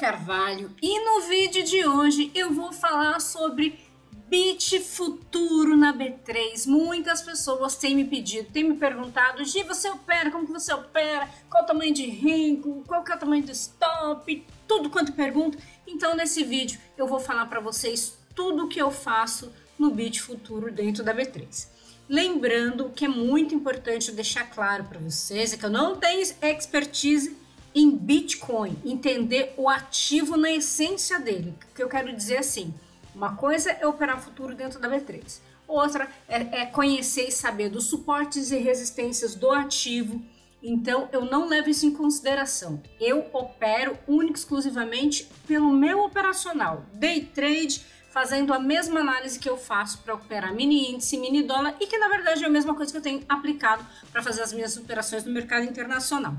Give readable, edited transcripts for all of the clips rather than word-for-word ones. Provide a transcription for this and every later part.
Carvalho e no vídeo de hoje eu vou falar sobre bit futuro na B3. Muitas pessoas têm me pedido, têm me perguntado: Gi, você opera? Como que você opera? Qual o tamanho de rengo? Qual que é o tamanho do stop? Tudo quanto pergunto. Então nesse vídeo eu vou falar para vocês tudo o que eu faço no bit futuro dentro da B3. Lembrando que é muito importante deixar claro para vocês que eu não tenho expertise em Bitcoin, entender o ativo na essência dele. O que eu quero dizer assim, uma coisa é operar futuro dentro da B3, outra é conhecer e saber dos suportes e resistências do ativo. Então eu não levo isso em consideração. Eu opero única e exclusivamente pelo meu operacional, day trade, fazendo a mesma análise que eu faço para operar mini índice, mini dólar, e que na verdade é a mesma coisa que eu tenho aplicado para fazer as minhas operações no mercado internacional.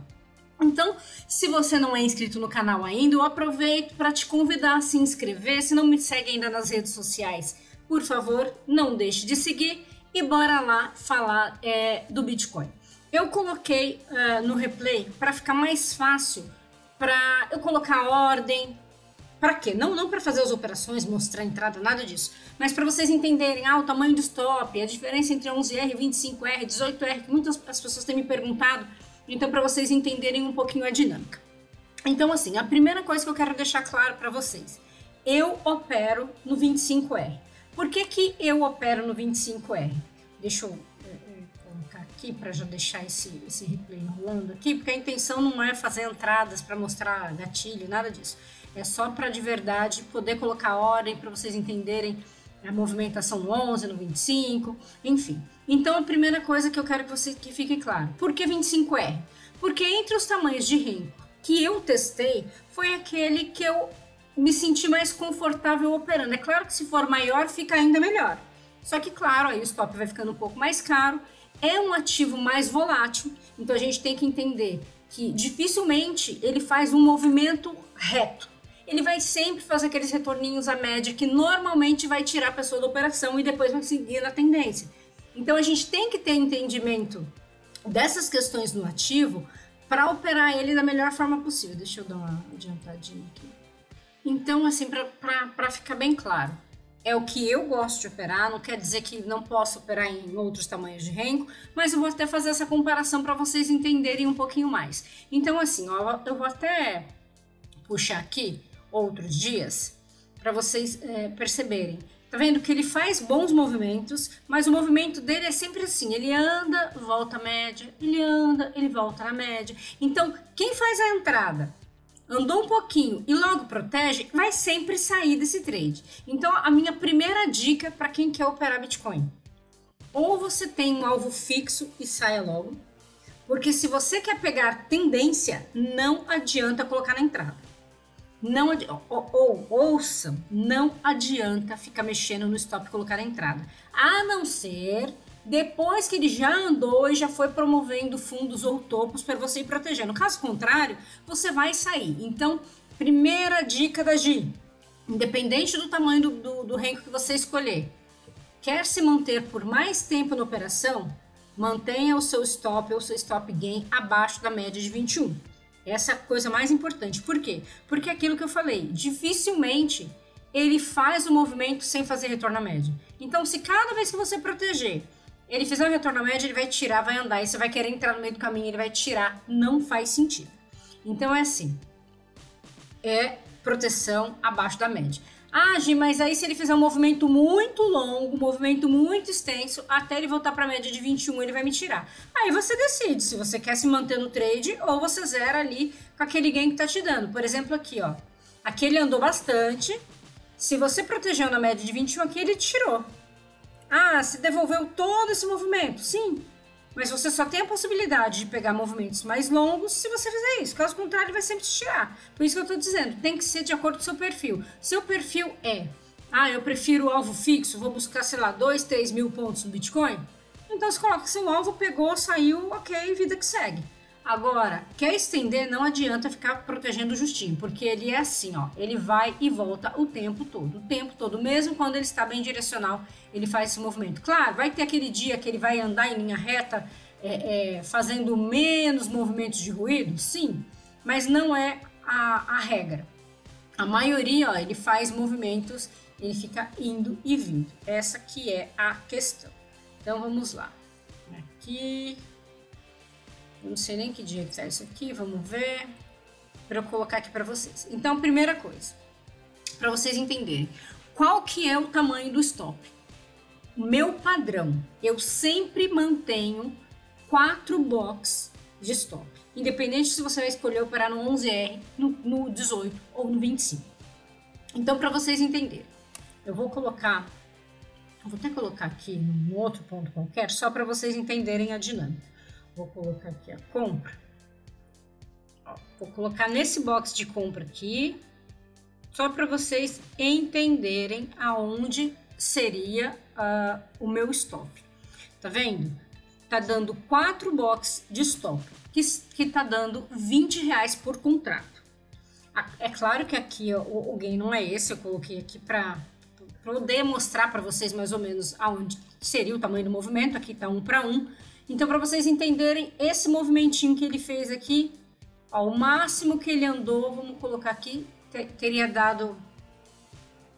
Então, se você não é inscrito no canal ainda, eu aproveito para te convidar a se inscrever. Se não me segue ainda nas redes sociais, por favor, não deixe de seguir e bora lá falar do Bitcoin. Eu coloquei no replay para ficar mais fácil, para eu colocar ordem. Para quê? Não para fazer as operações, mostrar a entrada, nada disso. Mas para vocês entenderem o tamanho do stop, a diferença entre 11R, 25R, 18R, que muitas pessoas têm me perguntado. Então, para vocês entenderem um pouquinho a dinâmica. Então, assim, a primeira coisa que eu quero deixar claro para vocês. Eu opero no 25R. Por que eu opero no 25R? Deixa eu colocar aqui para já deixar esse replay rolando aqui, porque a intenção não é fazer entradas para mostrar gatilho, nada disso. É só para de verdade poder colocar ordem para vocês entenderem a movimentação no 11, no 25, enfim. Então a primeira coisa que eu quero que fique claro, por que 25R? Porque entre os tamanhos de rengo que eu testei, foi aquele que eu me senti mais confortável operando. É claro que se for maior, fica ainda melhor. Só que claro, aí o stop vai ficando um pouco mais caro, é um ativo mais volátil, então a gente tem que entender que dificilmente ele faz um movimento reto. Ele vai sempre fazer aqueles retorninhos à média que normalmente vai tirar a pessoa da operação e depois vai seguir na tendência. Então a gente tem que ter entendimento dessas questões no ativo para operar ele da melhor forma possível. Deixa eu dar uma adiantadinha aqui. Então, assim, para ficar bem claro, é o que eu gosto de operar, não quer dizer que não posso operar em outros tamanhos de rengo, mas eu vou até fazer essa comparação para vocês entenderem um pouquinho mais. Então, assim, ó, eu vou até puxar aqui outros dias para vocês perceberem. Tá vendo que ele faz bons movimentos, mas o movimento dele é sempre assim, ele anda, volta à média, ele anda, ele volta na média. Então, quem faz a entrada, andou um pouquinho e logo protege, vai sempre sair desse trade. Então, a minha primeira dica para quem quer operar Bitcoin, ou você tem um alvo fixo e saia logo, porque se você quer pegar tendência, não adianta colocar na entrada. Ouçam, não adianta ficar mexendo no stop e colocar a entrada, a não ser depois que ele já andou e já foi promovendo fundos ou topos para você ir protegendo. Caso contrário, você vai sair. Então, primeira dica da Gi, independente do tamanho do rengo que você escolher, quer se manter por mais tempo na operação, mantenha o seu stop ou seu stop gain abaixo da média de 21. Essa é a coisa mais importante. Por quê? Porque é aquilo que eu falei, dificilmente ele faz o movimento sem fazer retorno à média. Então, se cada vez que você proteger, ele fizer um retorno à média, ele vai tirar, vai andar, e você vai querer entrar no meio do caminho, ele vai tirar, não faz sentido. Então, é assim, é proteção abaixo da média. Ah, Gi, mas aí se ele fizer um movimento muito longo, um movimento muito extenso, até ele voltar para a média de 21, ele vai me tirar. Aí você decide se você quer se manter no trade ou você zera ali com aquele gain que tá te dando. Por exemplo, aqui, ó. Aqui ele andou bastante. Se você protegeu na média de 21, aqui ele tirou. Ah, se devolveu todo esse movimento? Sim. Mas você só tem a possibilidade de pegar movimentos mais longos se você fizer isso. Caso contrário, ele vai sempre te tirar. Por isso que eu estou dizendo, tem que ser de acordo com o seu perfil. Seu perfil eu prefiro o alvo fixo, vou buscar, sei lá, 2, 3 mil pontos no Bitcoin. Então você coloca seu alvo, pegou, saiu, ok, vida que segue. Agora, quer estender, não adianta ficar protegendo o justinho, porque ele é assim, ó, ele vai e volta o tempo todo, mesmo quando ele está bem direcional, ele faz esse movimento. Claro, vai ter aquele dia que ele vai andar em linha reta, fazendo menos movimentos de ruído, sim, mas não é a regra. A maioria, ó, ele faz movimentos, ele fica indo e vindo. Essa que é a questão. Então, vamos lá. Aqui, eu não sei nem que dia que tá isso aqui, vamos ver, para eu colocar aqui para vocês. Então, primeira coisa, para vocês entenderem, qual que é o tamanho do stop? Meu padrão, eu sempre mantenho 4 box de stop, independente se você vai escolher operar no 11R, no 18 ou no 25. Então, para vocês entenderem, eu vou até colocar aqui num outro ponto qualquer, só para vocês entenderem a dinâmica. Vou colocar aqui a compra. Ó, vou colocar nesse box de compra aqui, só para vocês entenderem aonde seria o meu stop. Tá vendo? Tá dando 4 box de stop, que tá dando R$20 por contrato. É claro que aqui ó, o gain não é esse, eu coloquei aqui para poder mostrar para vocês mais ou menos aonde seria o tamanho do movimento. Aqui tá 1 para 1. Então, para vocês entenderem esse movimentinho que ele fez aqui, ó, o máximo que ele andou, vamos colocar aqui, teria dado...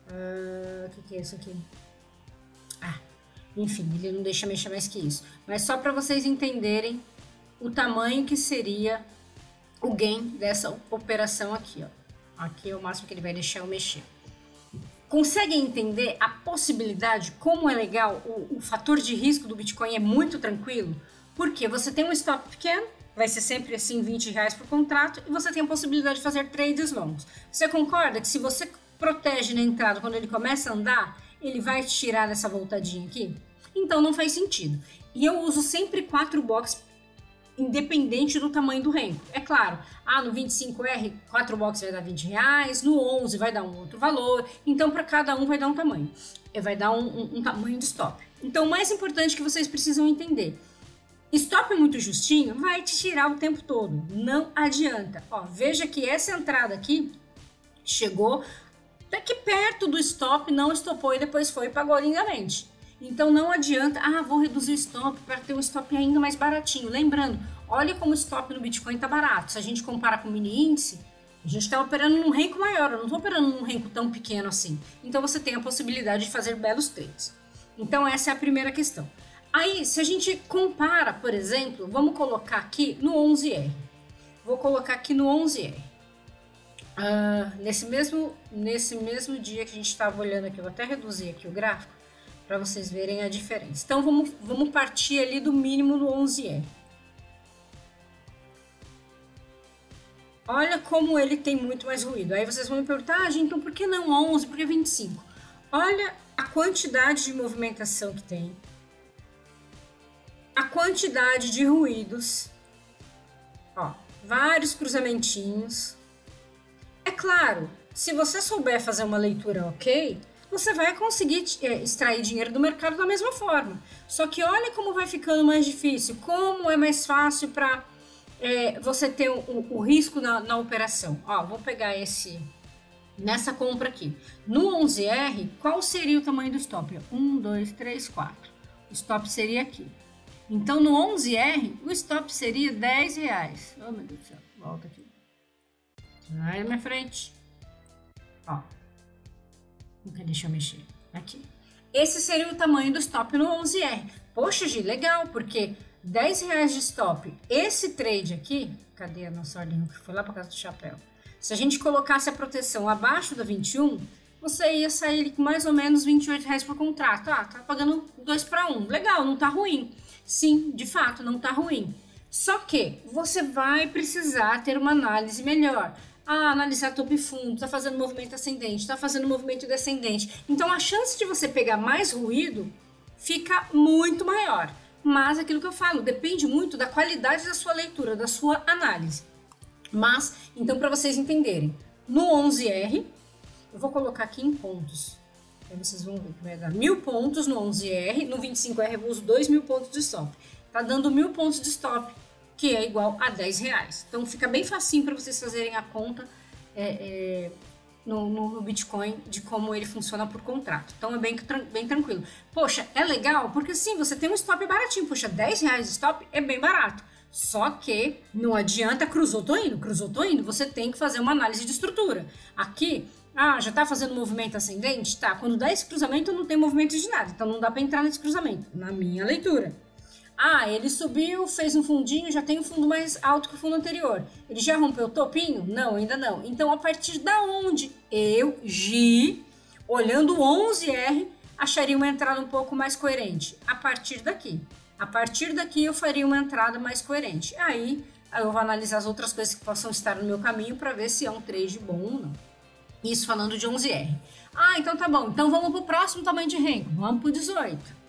O que é isso aqui? Enfim, ele não deixa mexer mais que isso. Mas só para vocês entenderem o tamanho que seria o gain dessa operação aqui, ó. Aqui é o máximo que ele vai deixar eu mexer. Conseguem entender a possibilidade, como é legal, o fator de risco do Bitcoin é muito tranquilo? Porque você tem um stop pequeno, vai ser sempre assim R$20 por contrato, e você tem a possibilidade de fazer trades longos. Você concorda que se você protege na entrada quando ele começa a andar, ele vai te tirar dessa voltadinha aqui? Então não faz sentido. E eu uso sempre 4 boxes, independente do tamanho do renco. É claro, no 25R, 4 boxes vai dar R$20, no 11 vai dar um outro valor, então para cada um vai dar um tamanho. Vai dar um tamanho de stop. Então o mais importante que vocês precisam entender, stop muito justinho vai te tirar o tempo todo, não adianta. Ó, veja que essa entrada aqui chegou até que perto do stop, não estopou e depois foi e pagou lindamente. Então não adianta, vou reduzir o stop para ter um stop ainda mais baratinho. Lembrando, olha como o stop no Bitcoin tá barato. Se a gente compara com o mini índice, a gente está operando num renco maior, eu não estou operando num renco tão pequeno assim. Então você tem a possibilidade de fazer belos trades. Então essa é a primeira questão. Aí, se a gente compara, por exemplo, vamos colocar aqui no 11R. Vou colocar aqui no 11R. Nesse mesmo dia que a gente estava olhando aqui, eu vou até reduzir aqui o gráfico, para vocês verem a diferença. Então, vamos partir ali do mínimo do 11R. Olha como ele tem muito mais ruído. Aí vocês vão me perguntar, então por que não 11, por que 25? Olha a quantidade de movimentação que tem. A quantidade de ruídos. Ó, vários cruzamentinhos. É claro, se você souber fazer uma leitura ok, você vai conseguir extrair dinheiro do mercado da mesma forma. Só que olha como vai ficando mais difícil, como é mais fácil para você ter o risco na operação. Ó, vou pegar nessa compra aqui. No 11R, qual seria o tamanho do stop? 1, 2, 3, 4. O stop seria aqui. Então, no 11R, o stop seria R$10. Oh, meu Deus do céu. Volta aqui. Vai na minha frente. Ó. Deixa eu mexer. Aqui. Esse seria o tamanho do stop no 11R. Poxa, Gi, legal, porque R$10 de stop. Esse trade aqui, cadê a nossa ordem que foi lá para casa do chapéu? Se a gente colocasse a proteção abaixo da 21, você ia sair com mais ou menos R$28 por contrato. Tá pagando 2 para 1. Legal, não tá ruim. Sim, de fato, não tá ruim. Só que você vai precisar ter uma análise melhor. Analisar topo e fundo, tá fazendo movimento ascendente, tá fazendo movimento descendente. Então a chance de você pegar mais ruído fica muito maior. Mas aquilo que eu falo, depende muito da qualidade da sua leitura, da sua análise. Mas, então para vocês entenderem, no 11R, eu vou colocar aqui em pontos. Aí vocês vão ver que vai dar 1000 pontos no 11R, no 25R eu uso 2000 pontos de stop. Tá dando 1000 pontos de stop, que é igual a R$10. Então fica bem facinho para vocês fazerem a conta no Bitcoin de como ele funciona por contrato. Então é bem tranquilo. Poxa, é legal porque sim, você tem um stop baratinho. Poxa, R$10 de stop é bem barato. Só que não adianta cruzou, tô indo, você tem que fazer uma análise de estrutura. Aqui, já tá fazendo movimento ascendente? Tá, quando dá esse cruzamento não tem movimento de nada, então não dá para entrar nesse cruzamento, na minha leitura. Ele subiu, fez um fundinho, já tem um fundo mais alto que o fundo anterior. Ele já rompeu o topinho? Não, ainda não. Então, a partir da onde eu, Gi, olhando o 11R, acharia uma entrada um pouco mais coerente? A partir daqui. A partir daqui eu faria uma entrada mais coerente. Aí eu vou analisar as outras coisas que possam estar no meu caminho para ver se é um trade bom ou não. Isso falando de 11R. Então tá bom. Então vamos para o próximo tamanho de Renko. Vamos para o 18.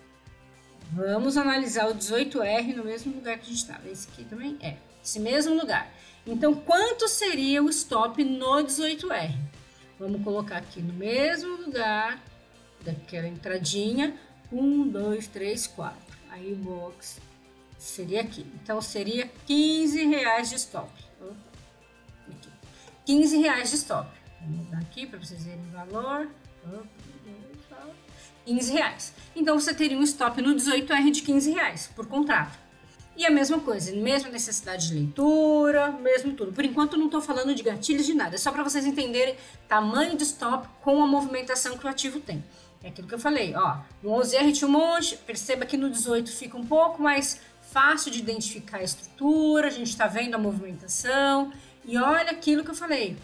Vamos analisar o 18R no mesmo lugar que a gente estava. Esse aqui também é. Esse mesmo lugar. Então, quanto seria o stop no 18R? Vamos colocar aqui no mesmo lugar daquela entradinha. 1, 2, 3, 4. Aí o box seria aqui. Então, seria R$15 de stop. Aqui. R$15 de stop. Vou mudar aqui para vocês verem o valor. R$15. Então, você teria um stop no 18R de R$15 por contrato. E a mesma coisa, mesma necessidade de leitura, mesmo tudo. Por enquanto, não estou falando de gatilhos de nada. É só para vocês entenderem tamanho de stop com a movimentação que o ativo tem. É aquilo que eu falei, no 11R tinha um monte, perceba que no 18 fica um pouco mais fácil de identificar a estrutura, a gente está vendo a movimentação, e olha aquilo que eu falei,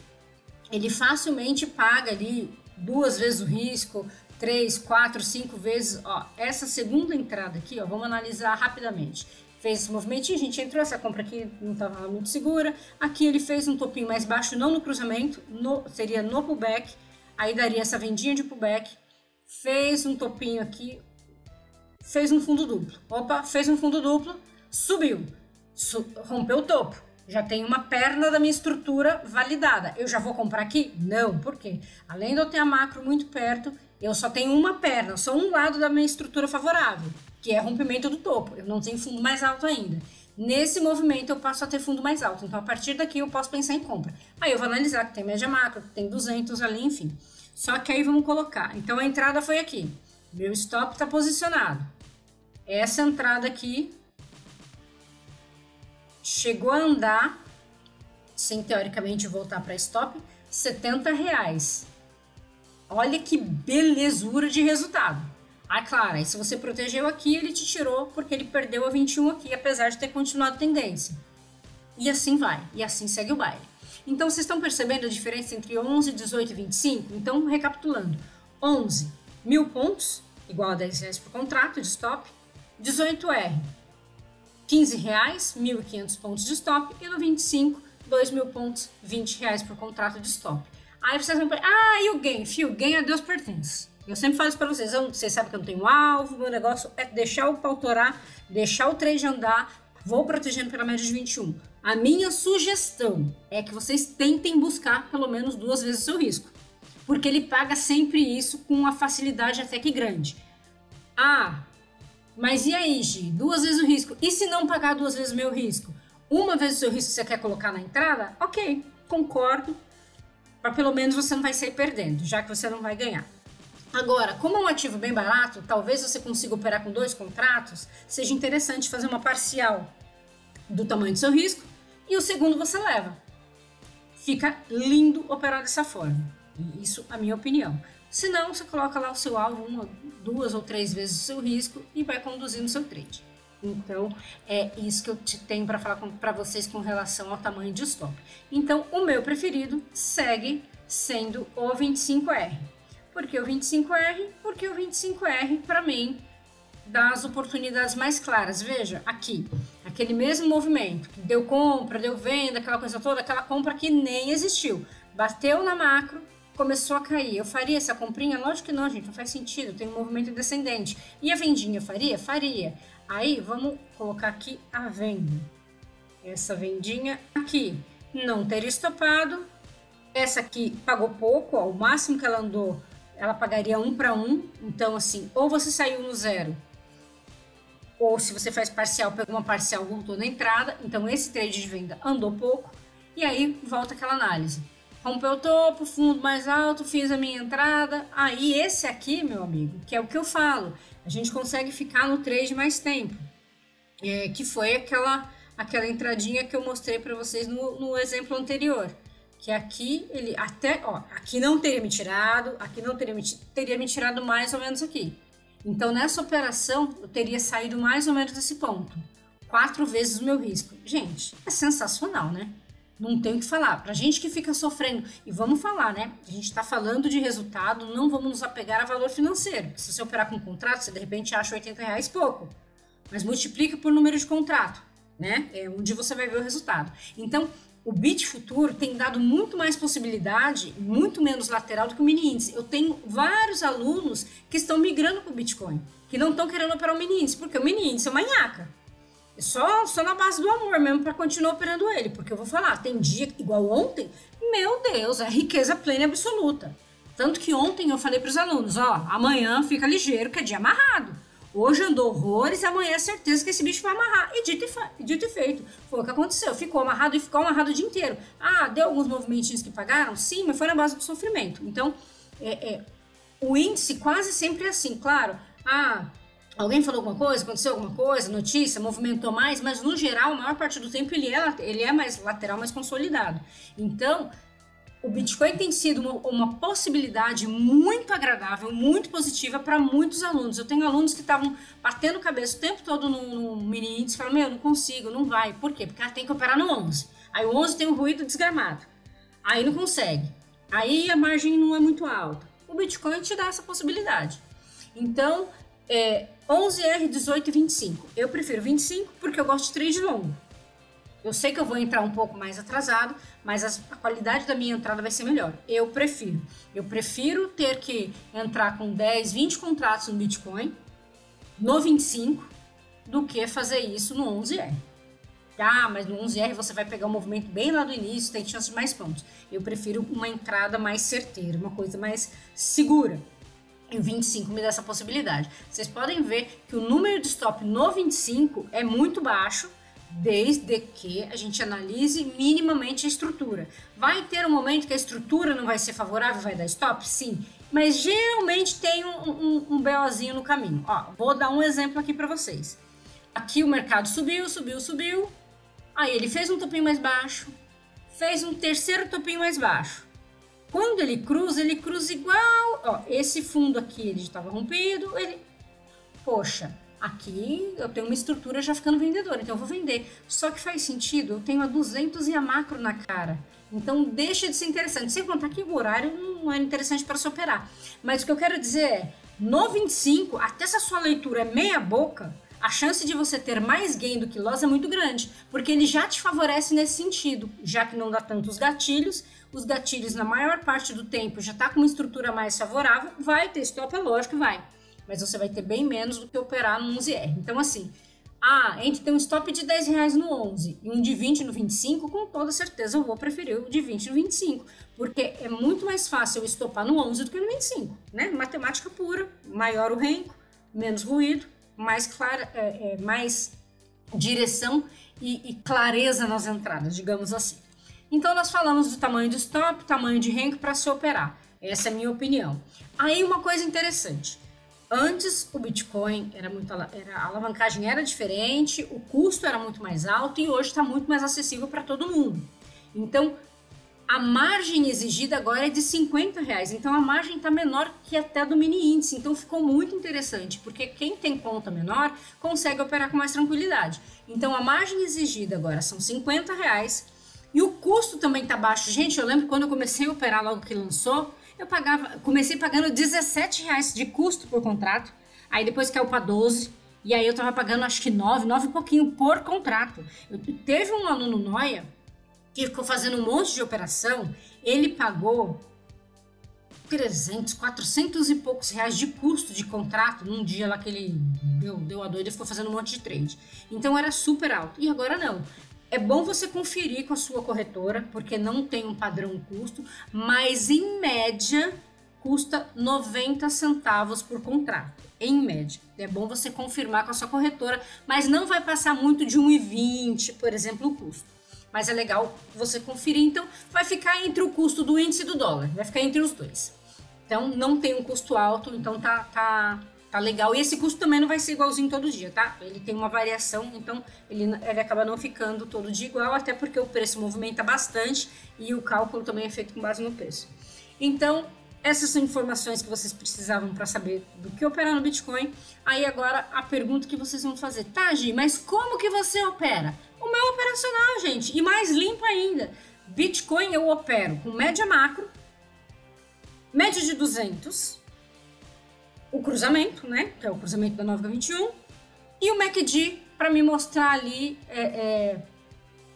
ele facilmente paga ali 2 vezes o risco, 3, 4, 5 vezes, essa segunda entrada aqui, vamos analisar rapidamente. Fez esse movimentinho, a gente entrou, essa compra aqui não estava muito segura, aqui ele fez um topinho mais baixo, não no cruzamento, seria no pullback, aí daria essa vendinha de pullback, fez um topinho aqui, fez um fundo duplo. Fez um fundo duplo, subiu, rompeu o topo. Já tem uma perna da minha estrutura validada. Eu já vou comprar aqui? Não, por quê? Além de eu ter a macro muito perto, eu só tenho uma perna, só um lado da minha estrutura favorável, que é rompimento do topo. Eu não tenho fundo mais alto ainda. Nesse movimento eu passo a ter fundo mais alto. Então, a partir daqui eu posso pensar em compra. Aí eu vou analisar que tem média macro, que tem 200 ali, enfim. Só que aí vamos colocar. Então, a entrada foi aqui. Meu stop está posicionado. Essa entrada aqui chegou a andar, sem teoricamente voltar para stop, R$70. Olha que belezura de resultado. Claro, aí se você protegeu aqui, ele te tirou porque ele perdeu a 21 aqui, apesar de ter continuado tendência. E assim vai, e assim segue o baile. Então, vocês estão percebendo a diferença entre 11, 18 e 25? Então, recapitulando. 11, 1.000 pontos, igual a R$10 por contrato de stop. 18R, R$15, 1.500 pontos de stop. E no 25, 2.000 pontos, R$20 por contrato de stop. Aí vocês vão pensar, e o gain? Fio, gain a Deus pertence. Eu sempre falo isso para vocês, vocês sabem que eu não tenho alvo, meu negócio é deixar o pau torar, deixar o trade andar, vou protegendo pela média de 21. A minha sugestão é que vocês tentem buscar pelo menos 2 vezes o seu risco, porque ele paga sempre isso com uma facilidade até que grande. Mas e aí, Gi? 2 vezes o risco. E se não pagar 2 vezes o meu risco? 1 vez o seu risco você quer colocar na entrada? Ok, concordo. Para pelo menos você não vai sair perdendo, já que você não vai ganhar. Agora, como é um ativo bem barato, talvez você consiga operar com 2 contratos, seja interessante fazer uma parcial do tamanho do seu risco e o segundo você leva. Fica lindo operar dessa forma. E isso a minha opinião. Se não, você coloca lá o seu alvo 1, 2 ou 3 vezes o seu risco e vai conduzindo o seu trade. Então, é isso que eu tenho para falar para vocês com relação ao tamanho de stop. Então, o meu preferido segue sendo o 25R. Por que o 25R? Porque o 25R, para mim, dá as oportunidades mais claras. Veja, aqui, aquele mesmo movimento, que deu compra, deu venda, aquela coisa toda, aquela compra que nem existiu. Bateu na macro, começou a cair. Eu faria essa comprinha? Lógico que não, gente, não faz sentido, tem um movimento descendente. E a vendinha faria? Faria. Aí, vamos colocar aqui a venda. Essa vendinha aqui não teria estopado. Essa aqui pagou pouco, o máximo que ela andou, ela pagaria 1 para 1. Então, assim, ou você saiu no zero, ou se você faz parcial, pegou uma parcial, voltou na entrada. Então, esse trade de venda andou pouco. E aí, volta aquela análise. Rompeu o topo, fundo mais alto, fiz a minha entrada. Aí, esse aqui, meu amigo, que é o que eu falo, a gente consegue ficar no trade mais tempo. Que foi aquela entradinha que eu mostrei para vocês no exemplo anterior. Que aqui, ele até, ó, aqui não teria me tirado, aqui não teria me tirado mais ou menos aqui. Então, nessa operação, eu teria saído mais ou menos desse ponto. 4 vezes o meu risco. Gente, é sensacional, né? Não tem o que falar. Pra gente que fica sofrendo, e vamos falar, né? A gente tá falando de resultado, não vamos nos apegar a valor financeiro. Se você operar com um contrato, você de repente acha R$80 pouco. Mas multiplica por número de contrato, né? É onde você vai ver o resultado. Então, o BIT futuro tem dado muito mais possibilidade, muito menos lateral do que o mini índice. Eu tenho vários alunos que estão migrando para o Bitcoin, que não estão querendo operar o mini índice, porque o mini índice é uma nhaca. É só na base do amor mesmo para continuar operando ele, porque eu vou falar, tem dia igual ontem, meu Deus, é riqueza plena e absoluta. Tanto que ontem eu falei para os alunos, ó, amanhã fica ligeiro que é dia amarrado. Hoje andou horrores, amanhã é certeza que esse bicho vai amarrar. E dito e feito. Foi o que aconteceu. Ficou amarrado e ficou amarrado o dia inteiro. Ah, deu alguns movimentinhos que pagaram? Sim, mas foi na base do sofrimento. Então, o índice quase sempre é assim, claro. Ah, alguém falou alguma coisa, aconteceu alguma coisa, notícia, movimentou mais, mas no geral, a maior parte do tempo ele é mais lateral, mais consolidado. Então, o Bitcoin tem sido uma possibilidade muito agradável, muito positiva para muitos alunos. Eu tenho alunos que estavam batendo cabeça o tempo todo no mini índice, falando, meu, não consigo, não vai. Por quê? Porque tem que operar no 11. Aí o 11 tem um ruído desgramado. Aí não consegue. Aí a margem não é muito alta. O Bitcoin te dá essa possibilidade. Então, 11R, 18 e 25. Eu prefiro 25 porque eu gosto de trade longo. Eu sei que eu vou entrar um pouco mais atrasado, mas a qualidade da minha entrada vai ser melhor. Eu prefiro ter que entrar com 10, 20 contratos no Bitcoin, no 25, do que fazer isso no 11R. Ah, mas no 11R você vai pegar um movimento bem lá do início, tem chance de mais pontos. Eu prefiro uma entrada mais certeira, uma coisa mais segura. E o 25 me dá essa possibilidade. Vocês podem ver que o número de stop no 25 é muito baixo, desde que a gente analise minimamente a estrutura. Vai ter um momento que a estrutura não vai ser favorável, vai dar stop? Sim, mas geralmente tem um BOzinho no caminho. Ó, vou dar um exemplo aqui para vocês. Aqui o mercado subiu, aí ele fez um topinho mais baixo, fez um terceiro topinho mais baixo. Quando ele cruza igual, ó, esse fundo aqui ele já estava rompido, poxa, aqui eu tenho uma estrutura já ficando vendedora, então eu vou vender. Só que faz sentido, eu tenho a 200 e a macro na cara. Então deixa de ser interessante. Sem contar que o horário não é interessante para se operar. Mas o que eu quero dizer é, no 25, até se a sua leitura é meia boca, a chance de você ter mais gain do que loss é muito grande. Porque ele já te favorece nesse sentido, já que não dá tanto os gatilhos na maior parte do tempo já está com uma estrutura mais favorável, vai ter stop, é lógico que vai. Mas você vai ter bem menos do que operar no 11R. Então, assim, entre ter um stop de R$10 no 11 e um de 20 no 25, com toda certeza eu vou preferir o de 20 no 25, porque é muito mais fácil eu estopar no 11 do que no 25, né? Matemática pura, maior o renco, menos ruído, mais clara, mais direção e clareza nas entradas, digamos assim. Então, nós falamos do tamanho do stop, tamanho de renco para se operar. Essa é a minha opinião. Aí, uma coisa interessante. Antes o Bitcoin a alavancagem era diferente, o custo era muito mais alto e hoje está muito mais acessível para todo mundo. Então a margem exigida agora é de R$50, então a margem está menor que até do mini índice, então ficou muito interessante, porque quem tem conta menor consegue operar com mais tranquilidade. Então a margem exigida agora são R$50 e o custo também está baixo. Gente, eu lembro quando eu comecei a operar logo que lançou, comecei pagando R$17 de custo por contrato, aí depois caiu para 12, e aí eu tava pagando acho que 9 e pouquinho por contrato. Teve um aluno Noia que ficou fazendo um monte de operação, ele pagou 300, 400 e poucos reais de custo de contrato num dia lá que ele deu a doida e ficou fazendo um monte de trade. Então era super alto, e agora não. É bom você conferir com a sua corretora, porque não tem um padrão custo, mas em média custa 90 centavos por contrato, em média. É bom você confirmar com a sua corretora, mas não vai passar muito de 1,20, por exemplo, o custo. Mas é legal você conferir, então vai ficar entre o custo do índice e do dólar, vai ficar entre os dois. Então não tem um custo alto, então tá Tá legal. E esse custo também não vai ser igualzinho todo dia, tá? Ele tem uma variação, então ele acaba não ficando todo dia igual, até porque o preço movimenta bastante e o cálculo também é feito com base no preço. Então, essas são informações que vocês precisavam para saber do que operar no Bitcoin. Aí agora a pergunta que vocês vão fazer: tá, Gi, mas como que você opera? O meu operacional, gente, e mais limpo ainda. Bitcoin eu opero com média macro, média de 200, o cruzamento, né, que é o cruzamento da 9K21, e o MACD para me mostrar ali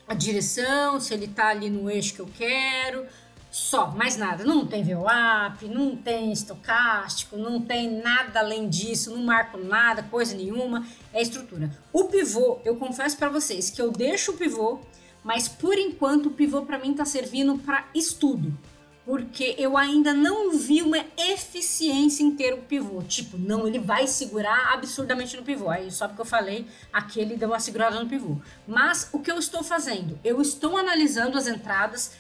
a direção, se ele tá ali no eixo que eu quero, só, mais nada. Não tem VWAP, não tem estocástico, não tem nada além disso, não marco nada, coisa nenhuma, é estrutura. O pivô, eu confesso para vocês que eu deixo o pivô, mas por enquanto o pivô para mim tá servindo para estudo. Porque eu ainda não vi uma eficiência em ter o pivô. Tipo, não, ele vai segurar absurdamente no pivô. Aí só porque eu falei, aqui ele deu uma segurada no pivô. Mas o que eu estou fazendo? Eu estou analisando as entradas,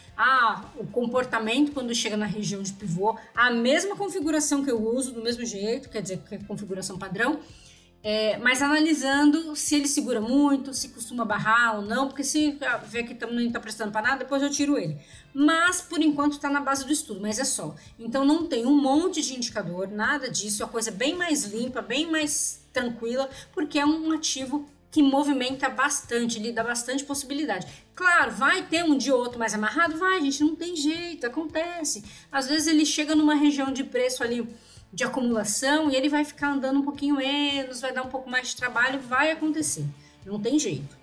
o comportamento quando chega na região de pivô, a mesma configuração que eu uso, do mesmo jeito, quer dizer, que é configuração padrão, mas analisando se ele segura muito, se costuma barrar ou não, porque se ver que não está prestando para nada, depois eu tiro ele. Mas, por enquanto, está na base do estudo, mas é só. Então, não tem um monte de indicador, nada disso, é uma coisa bem mais limpa, bem mais tranquila, porque é um ativo que movimenta bastante, lhe dá bastante possibilidade. Claro, vai ter um de outro mais amarrado? Vai, gente, não tem jeito, acontece. Às vezes ele chega numa região de preço ali, de acumulação, e ele vai ficar andando um pouquinho menos, vai dar um pouco mais de trabalho, vai acontecer, não tem jeito.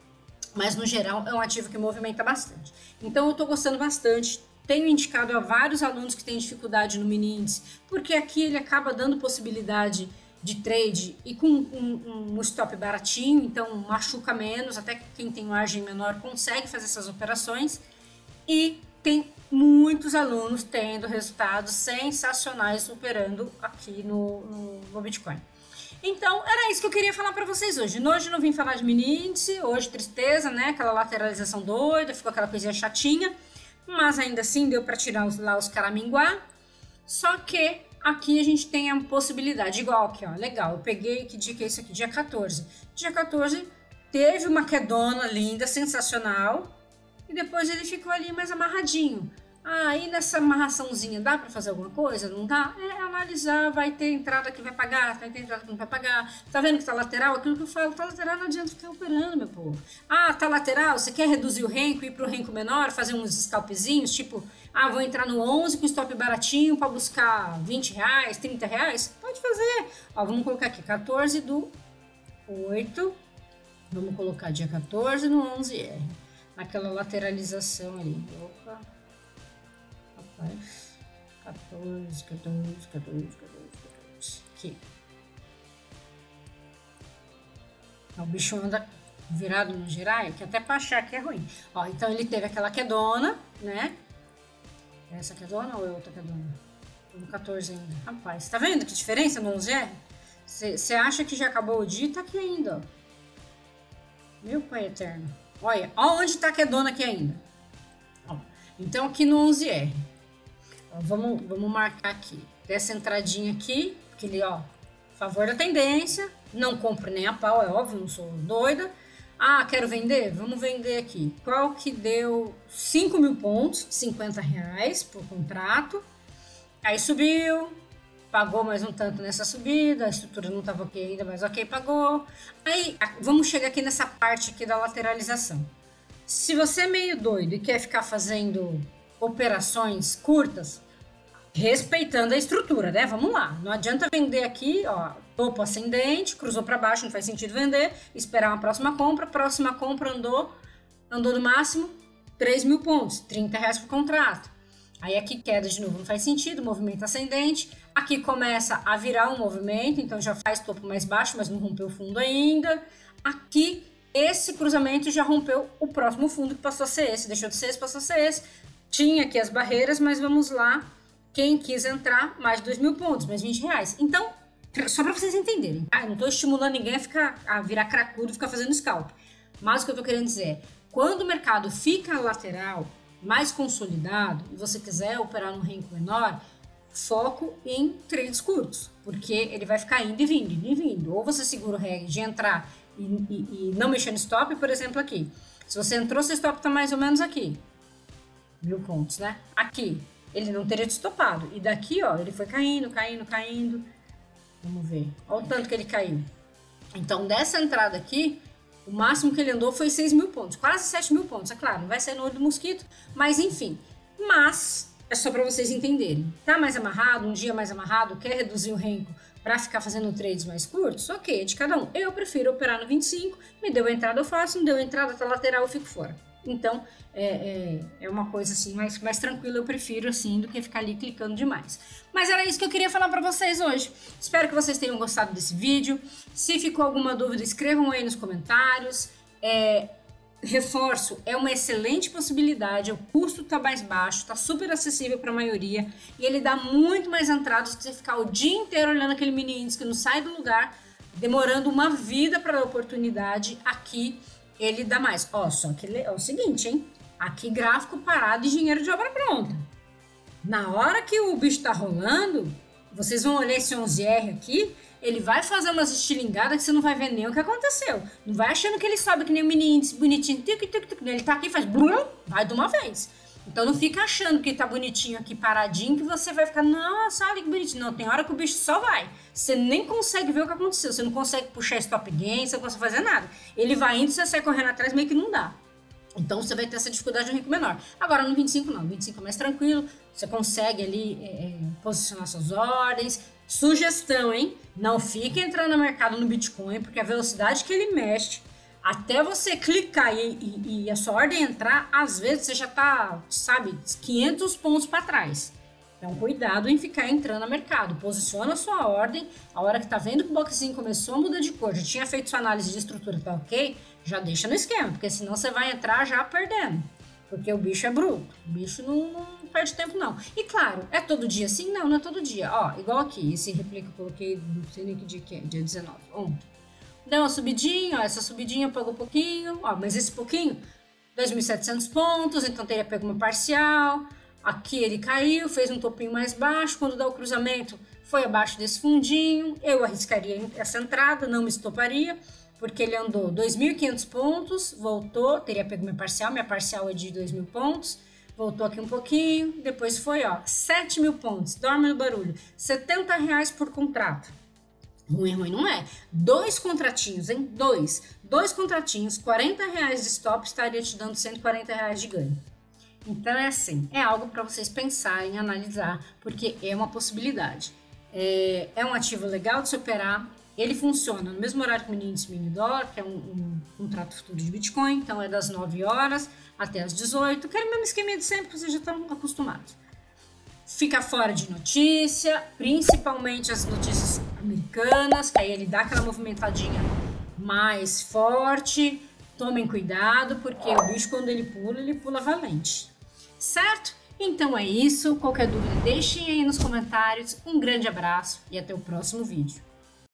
Mas no geral é um ativo que movimenta bastante. Então eu estou gostando bastante, tenho indicado a vários alunos que têm dificuldade no mini índice, porque aqui ele acaba dando possibilidade de trade e com um stop baratinho, então machuca menos, até quem tem margem menor consegue fazer essas operações, e tem muitos alunos tendo resultados sensacionais operando aqui no Bitcoin. Então, era isso que eu queria falar para vocês hoje. Hoje não vim falar de mini índice, hoje tristeza, né? Aquela lateralização doida, ficou aquela coisinha chatinha, mas ainda assim deu para tirar lá os caraminguá. Só que aqui a gente tem a possibilidade, igual aqui, ó, legal, eu peguei, que dia que é isso aqui? Dia 14. Dia 14 teve uma quedona linda, sensacional, e depois ele ficou ali mais amarradinho. Aí nessa amarraçãozinha dá para fazer alguma coisa? Não dá? Analisar, vai ter entrada que vai pagar, vai ter entrada que não vai pagar. Tá vendo que tá lateral? Aquilo que eu falo, tá lateral, não adianta ficar operando, meu povo. Tá lateral, você quer reduzir o renco, ir pro renco menor, fazer uns scalpzinhos, tipo, vou entrar no 11 com stop baratinho para buscar R$20, R$30? Pode fazer. Ó, vamos colocar aqui, 14/8, vamos colocar dia 14 no 11R. Aquela lateralização ali. Opa. Rapaz. 14. Aqui. O bicho anda virado no girai, que até pra achar que é ruim. Ó, então ele teve aquela quedona, né? Essa quedona ou é outra quedona? No 14 ainda. Rapaz, tá vendo que diferença no 11R? Você acha que já acabou o dia? Tá aqui ainda, ó. Meu pai eterno. Olha, onde tá a quedona aqui ainda. Ó, então aqui no 11R. Ó, vamos marcar aqui. Dessa entradinha aqui, aquele, ó, favor da tendência. Não compro nem a pau, é óbvio, não sou doida. Quero vender? Vamos vender aqui. Qual que deu 5.000 pontos, R$50 por contrato. Aí subiu. Pagou mais um tanto nessa subida, a estrutura não estava ok ainda, mas ok, pagou. Aí, vamos chegar aqui nessa parte aqui da lateralização. Se você é meio doido e quer ficar fazendo operações curtas, respeitando a estrutura, né? Vamos lá. Não adianta vender aqui, ó, topo ascendente, cruzou para baixo, não faz sentido vender, esperar uma próxima compra andou no máximo 3.000 pontos, R$30 por contrato. Aí aqui queda de novo, não faz sentido, movimento ascendente. Aqui começa a virar um movimento, então já faz topo mais baixo, mas não rompeu o fundo ainda. Aqui, esse cruzamento já rompeu o próximo fundo, que passou a ser esse. Deixou de ser esse, passou a ser esse. Tinha aqui as barreiras, mas vamos lá. Quem quis entrar, mais 2.000 pontos, mais R$20. Então, só para vocês entenderem, tá? Eu não estou estimulando ninguém a virar cracudo e ficar fazendo scalp. Mas o que eu estou querendo dizer é, quando o mercado fica lateral, mais consolidado, e você quiser operar num renco menor, foco em trades curtos, porque ele vai ficar indo e vindo, indo e vindo. Ou você segura o reggae de entrar e não mexer no stop, por exemplo, aqui. Se você entrou, seu stop está mais ou menos aqui. 1000 pontos, né? Aqui, ele não teria te estopado. E daqui, ó, ele foi caindo, caindo, caindo. Vamos ver. Olha o tanto que ele caiu. Então, dessa entrada aqui, o máximo que ele andou foi 6.000 pontos. Quase 7.000 pontos, é claro. Não vai sair no olho do mosquito, mas enfim. Mas, é só para vocês entenderem. Tá mais amarrado, um dia mais amarrado, quer reduzir o renco para ficar fazendo trades mais curtos? Ok, é de cada um. Eu prefiro operar no 25, me deu a entrada eu faço, não deu a entrada, tá lateral eu fico fora. Então, é uma coisa assim, mais tranquila, eu prefiro assim, do que ficar ali clicando demais. Mas era isso que eu queria falar para vocês hoje. Espero que vocês tenham gostado desse vídeo. Se ficou alguma dúvida, escrevam aí nos comentários. Reforço, é uma excelente possibilidade, o custo tá mais baixo, tá super acessível para a maioria e ele dá muito mais entradas que você ficar o dia inteiro olhando aquele mini índice que não sai do lugar, demorando uma vida para dar oportunidade. Aqui ele dá mais. Ó, só que é o seguinte, hein? Aqui gráfico parado e dinheiro de obra pronta. Na hora que o bicho tá rolando, vocês vão olhar esse 11R aqui, ele vai fazer umas estilingadas que você não vai ver nem o que aconteceu. Não vai achando que ele sobe que nem um mini índice bonitinho. Ele tá aqui e faz blum, vai de uma vez. Então não fica achando que tá bonitinho aqui paradinho que você vai ficar, nossa, olha que bonitinho. Não, tem hora que o bicho só vai. Você nem consegue ver o que aconteceu. Você não consegue puxar stop gain, você não consegue fazer nada. Ele vai indo, você sai correndo atrás, meio que não dá. Então você vai ter essa dificuldade de um renco menor. Agora no 25 não, no 25 é mais tranquilo, você consegue ali posicionar suas ordens. Sugestão, hein? Não fique entrando no mercado no Bitcoin, porque a velocidade que ele mexe, até você clicar e a sua ordem entrar, às vezes você já tá, sabe, 500 pontos para trás. Então cuidado em ficar entrando no mercado. Posiciona a sua ordem, a hora que tá vendo que o boxinho começou a mudar de cor, já tinha feito sua análise de estrutura, tá ok? Já deixa no esquema, porque senão você vai entrar já perdendo. Porque o bicho é bruto, o bicho não perde tempo não. E claro, é todo dia assim? Não, não é todo dia. Ó, igual aqui, esse replay que eu coloquei, não sei nem que dia que é, dia 19, ontem. Deu uma subidinha, ó, essa subidinha pagou um pouquinho, ó, mas esse pouquinho, 2.700 pontos, então teria pego uma parcial. Aqui ele caiu, fez um topinho mais baixo, quando dá o cruzamento foi abaixo desse fundinho, eu arriscaria essa entrada, não me estoparia, porque ele andou 2.500 pontos, voltou, teria pego minha parcial é de 2.000 pontos, voltou aqui um pouquinho, depois foi, ó, 7.000 pontos, dorme no barulho, R$70 por contrato. Ruim não é. 2 contratinhos, hein? Dois contratinhos, R$40 de stop, estaria te dando R$140 de ganho. Então é assim, é algo para vocês pensarem, analisar, porque é uma possibilidade. É um ativo legal de se operar. Ele funciona no mesmo horário que o mini índice mini dólar, que é um contrato futuro de Bitcoin, então é das 9 horas até as 18, que é o mesmo esquema de sempre, vocês já estão acostumados. Fica fora de notícia, principalmente as notícias americanas, que aí ele dá aquela movimentadinha mais forte. Tomem cuidado, porque o bicho quando ele pula valente. Certo? Então é isso, qualquer dúvida deixem aí nos comentários. Um grande abraço e até o próximo vídeo.